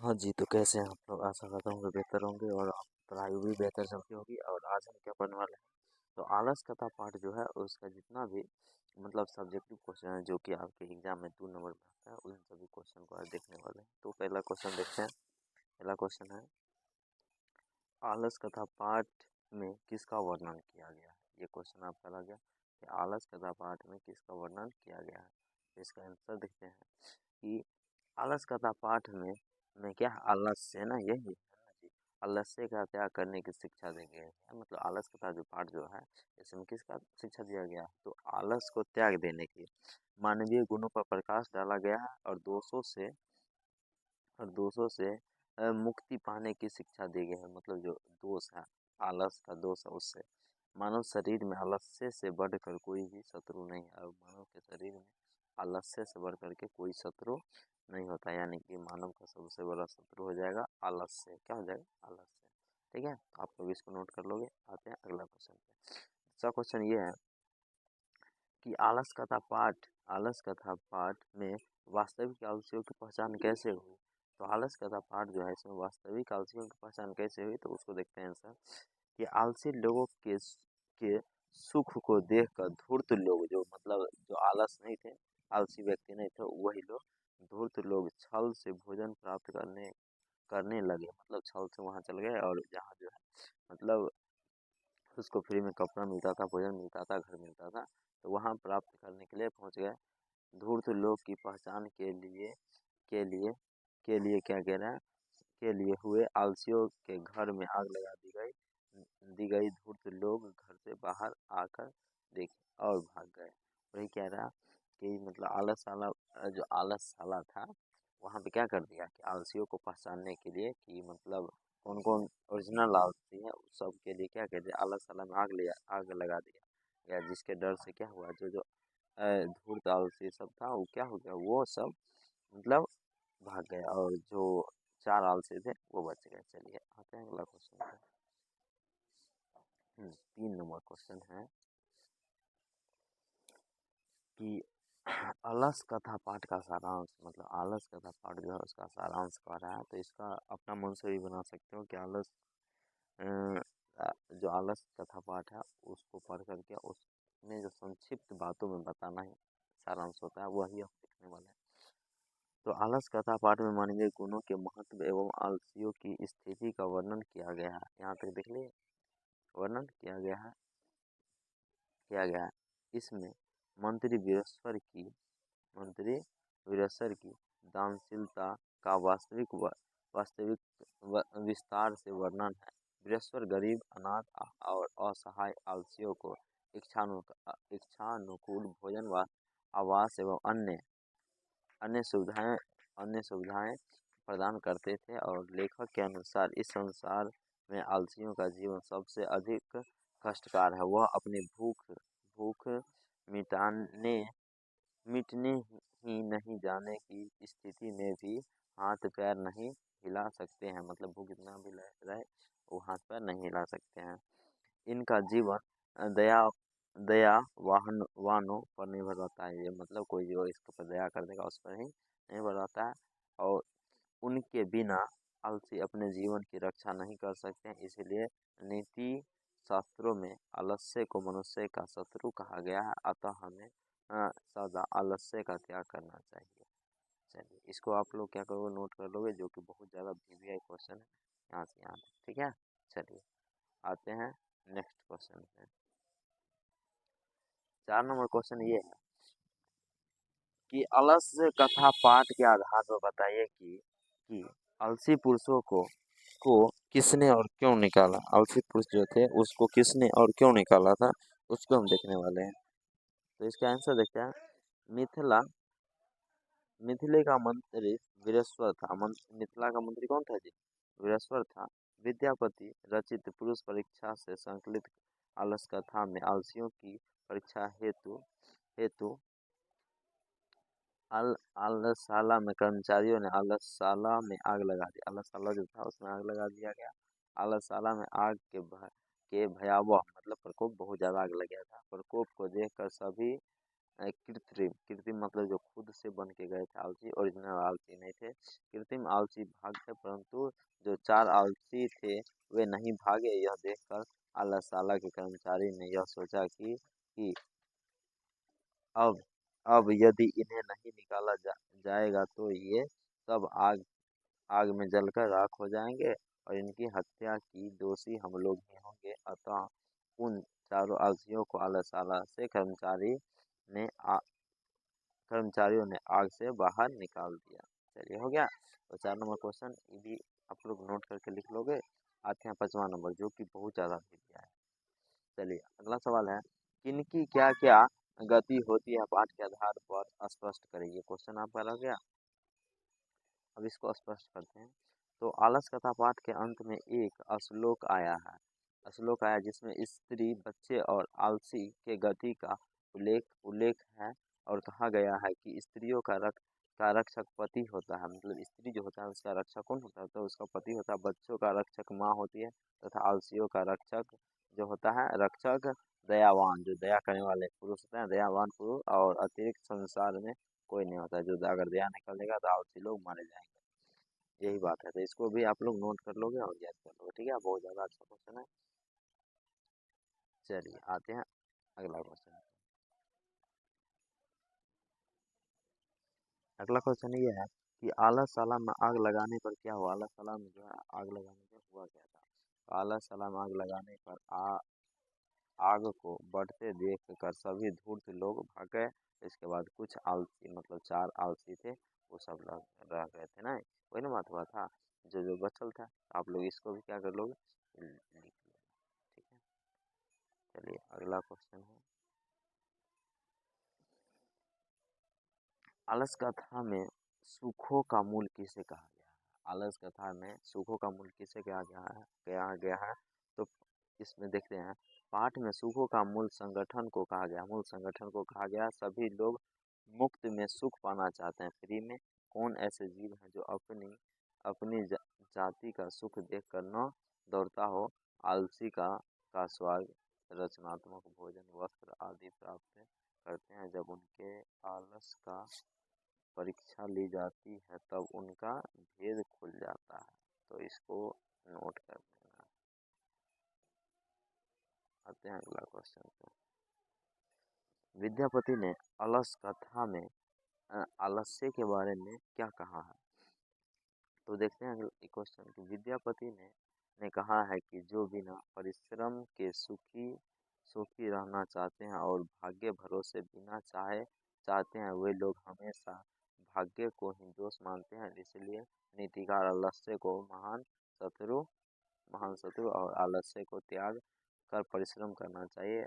हाँ जी, तो कैसे हैं आप लोग? आशा करता हूँ कि बेहतर होंगे और आप पढ़ाई भी बेहतर चलती होगी। और आज हम क्या पढ़ने वाले हैं, तो आलस कथा पाठ जो है उसका जितना भी मतलब सब्जेक्टिव क्वेश्चन है जो कि आपके एग्जाम में 2 नंबर में आता है, उन सभी क्वेश्चन को आज देखने वाले हैं। तो पहला क्वेश्चन देखते हैं। पहला क्वेश्चन है, आलस कथा पाठ में किसका वर्णन किया गया है? ये क्वेश्चन आपका लग गया कि आलस कथा पाठ में किसका वर्णन किया गया है। तो इसका आंसर देखते हैं कि आलस कथा पाठ में क्या है, आलस्य है ना, यही है ना जी। आलस्य का त्याग करने की शिक्षा दी गई है। मतलब आलस कथा जो पाठ जो है, इसमें किसका शिक्षा दिया गया है, तो आलस को त्याग देने की, मानवीय गुणों पर प्रकाश डाला गया है और दोषों से मुक्ति पाने की शिक्षा दी गई है। मतलब जो दोष है, आलस का दोष है, उससे मानव शरीर में आलस्य से बढ़कर कोई भी शत्रु नहीं है। और मानव के शरीर में आलस्य से बढ़कर के कोई शत्रु नहीं होता, यानी कि मानव का सबसे बड़ा शत्रु हो जाएगा आलस्य। क्या हो जाएगा? आलस्य। ठीक है, तो आप लोग इसको नोट कर लोगे। आते हैं अगला क्वेश्चन पे। दूसरा क्वेश्चन ये है कि आलस कथा पाठ में वास्तविक आलसियों की पहचान कैसे हुई। तो आलस कथा पाठ जो है, इसमें वास्तविक आलसियों की पहचान कैसे हुई, तो उसको देखते हैं आंसर। कि आलसी लोगों के सुख को देखकर धूर्त लोग, जो मतलब जो आलस नहीं थे, आलसी व्यक्ति नहीं थे, वही लोग धूर्त लोग छल से भोजन प्राप्त करने लगे। मतलब छल से वहां चल गए, और जहाँ जो है मतलब उसको फ्री में कपड़ा मिलता था, भोजन मिलता था, घर मिलता था, तो वहाँ प्राप्त करने के लिए पहुँच गए। धूर्त लोग की पहचान के लिए के लिए क्या कह रहे हैं, के लिए हुए आलसियों के घर में आग लगा दी गई। धूर्त लोग घर से बाहर आकर देखे और भाग गए। वही कह रहा कि मतलब जो आलस साला था, वहाँ पे क्या कर दिया कि आलसियों को पहचानने के लिए कि मतलब कौन कौन ओरिजिनल आलसी है, उस सब के लिए क्या कर दिया, आलस साला में आग लगा दिया। या जिसके डर से क्या हुआ, जो जो धूर्त आलसी सब था, वो क्या हो गया, वो सब मतलब भाग गए, और जो 4 आलसी थे वो बच गए। चलिए आते हैं अगला क्वेश्चन पे। 3 नंबर क्वेश्चन है कि आलस कथा पाठ का सारांश, मतलब आलस कथा पाठ जो है उसका सारांश कह रहा है। तो इसका अपना मन से भी बना सकते हो कि जो आलस कथा पाठ है उसको पढ़ करके उसमें जो संक्षिप्त बातों में बताना है सारांश होता है, वही हम देखने वाले हैं। तो आलस कथा पाठ में मानवीय गुणों के महत्व एवं आलसियों की स्थिति का वर्णन किया गया है। यहाँ तक देख लिए, वर्णन किया गया है। इसमें मंत्री वीरेश्वर की दानशीलता का वास्तविक विस्तार से वर्णन है। वीरेश्वर गरीब, अनाथ और असहाय आलसियों को इच्छानुकूल भोजन व आवास एवं अन्य सुविधाएं अन्य सुविधाएं प्रदान करते थे। और लेखक के अनुसार इस संसार में आलसियों का जीवन सबसे अधिक कष्टकार है। वह अपनी भूख मिटाने मिटने ही नहीं जाने की स्थिति में भी हाथ पैर नहीं हिला सकते हैं। मतलब भूख इतना भी रहे, वो हाथ पैर नहीं हिला सकते हैं। इनका जीवन दया वानों पर निर्भर रहता है। ये मतलब कोई जो इसके ऊपर दया कर देगा उस पर ही निर्भर रहता है। और उनके बिना आलसी अपने जीवन की रक्षा नहीं कर सकते हैं। इसीलिए नीति शास्त्रों में आलस्य को मनुष्य का शत्रु कहा गया है। अतः हमें सदा आलस्य का त्याग करना चाहिए। चलिए इसको आप लोग क्या करोगे, नोट कर लोगे, जो कि बहुत ज़्यादा वीवीआई क्वेश्चन है, यहाँ से यहाँ तक। ठीक है, चलिए आते हैं नेक्स्ट क्वेश्चन पे। 4 नंबर क्वेश्चन ये है कि आलस्य कथा पाठ के आधार पर बताइए कि आलसी पुरुषों को किसने और क्यों निकाला। आलसी पुरुष जो थे उसको किसने और क्यों निकाला था, उसको हम देखने वाले हैं। तो इसका आंसर देखते हैं। मिथिला मिथिले का मंत्री वीरेश्वर था। मिथिला का मंत्री कौन था जी? वीरेश्वर था। विद्यापति रचित पुरुष परीक्षा से संकलित आलस कथा में आलसियों की परीक्षा हेतु हेतु आलसाला में कर्मचारियों ने आलसाला में आग लगा दी। आलसाला जो था उसमें आग लगा दिया गया। आलसाला में आग के भयावह मतलब प्रकोप, बहुत ज़्यादा आग लग गया था। प्रकोप को देखकर सभी कृत्रिम कृत्रिम मतलब जो खुद से बन के गए थे आलसी, ओरिजिनल आलसी नहीं थे। कृत्रिम आलसी भाग गए, परंतु जो 4 आलसी थे वे नहीं भागे। यह देखकर आलसशाला के कर्मचारी ने यह सोचा कि अब अब यदि इन्हें नहीं निकाला जाएगा तो ये सब आग आग में जलकर राख हो जाएंगे और इनकी हत्या की दोषी हम लोग ही होंगे। अतः उन चारों आलसियों को आलसशाला से ने आ, कर्मचारियों ने आग से बाहर निकाल दिया। चलिए हो गया। तो 4 नंबर क्वेश्चन ये भी आप लोग नोट करके लिख लोगे। आते हैं 5वां नंबर, जो कि बहुत ज़्यादा हिट गया है। चलिए अगला सवाल है, किनकी क्या क्या गति होती है पाठ के आधार पर स्पष्ट करिए। क्वेश्चन आपका लग गया। अब इसको स्पष्ट करते हैं। तो आलस कथा पाठ के अंत में एक श्लोक आया है। श्लोक आया जिसमें स्त्री, बच्चे और आलसी के गति का उल्लेख उल्लेख है और कहा गया है कि स्त्रियों का रक्षक पति होता है। मतलब स्त्री जो होता है उसका रक्षक कौन होता है? तो उसका पति होता है। बच्चों का रक्षक माँ होती है तथा आलसियों का रक्षक जो होता है रक्षक दयावान, जो दया करने वाले पुरुष होते हैं, दयावान पुरुष। और अतिरिक्त संसार में कोई नहीं होता है जो अगर दया नहीं करेगा तो आलसी लोग मारे जाएंगे। यही बात है। तो इसको भी आप लोग नोट कर लोगे और याद कर लोगे। ठीक है, बहुत ज़्यादा अच्छा क्वेश्चन है। चलिए आते हैं अगला क्वेश्चन। अगला क्वेश्चन ये है कि आलसशाला में आग लगाने पर क्या हुआ। आलसशाला में जो है आग लगाने पर हुआ क्या था। तो आलसशाला में आग लगाने पर आग को बढ़ते देख कर सभी धूर्त लोग भाग गए। इसके बाद कुछ आलसी, मतलब 4 आलसी थे, वो सब रह गए थे ना। वही ना बात हुआ था। जो जो बचल था आप लोग इसको भी क्या कर लोगे, लिख लो। ठीक है, चलिए अगला क्वेश्चन है, आलस कथा में सुखों का मूल किसे कहा गया है। आलस कथा में सुखों का मूल किसे कहा गया है। तो इसमें देखते हैं, पाठ में सुखों का मूल संगठन को कहा गया। मूल संगठन को कहा गया सभी लोग मुफ्त में सुख पाना चाहते हैं, फ्री में। कौन ऐसे जीव हैं जो अपनी अपनी जाति का सुख देखकर न दौड़ता हो। आलसी का स्वार्थ रचनात्मक भोजन, वस्त्र आदि प्राप्त करते हैं। जब उनके आलस का परीक्षा ली जाती है तब उनका भेद खुल जाता है। तो इसको नोट कर लेना। आते हैं अगला क्वेश्चन पे। विद्यापति ने अलस कथा में आलस्य के बारे में क्या कहा है। तो देखते हैं अगले क्वेश्चन कि विद्यापति ने कहा है कि जो बिना परिश्रम के सुखी सुखी रहना चाहते हैं और भाग्य भरोसे बिना चाहते हैं, वे लोग हमेशा भाग्य को ही दोष मानते हैं। इसलिए नीतिकार आलस्य को महान शत्रु और आलस्य को त्याग कर परिश्रम करना चाहिए।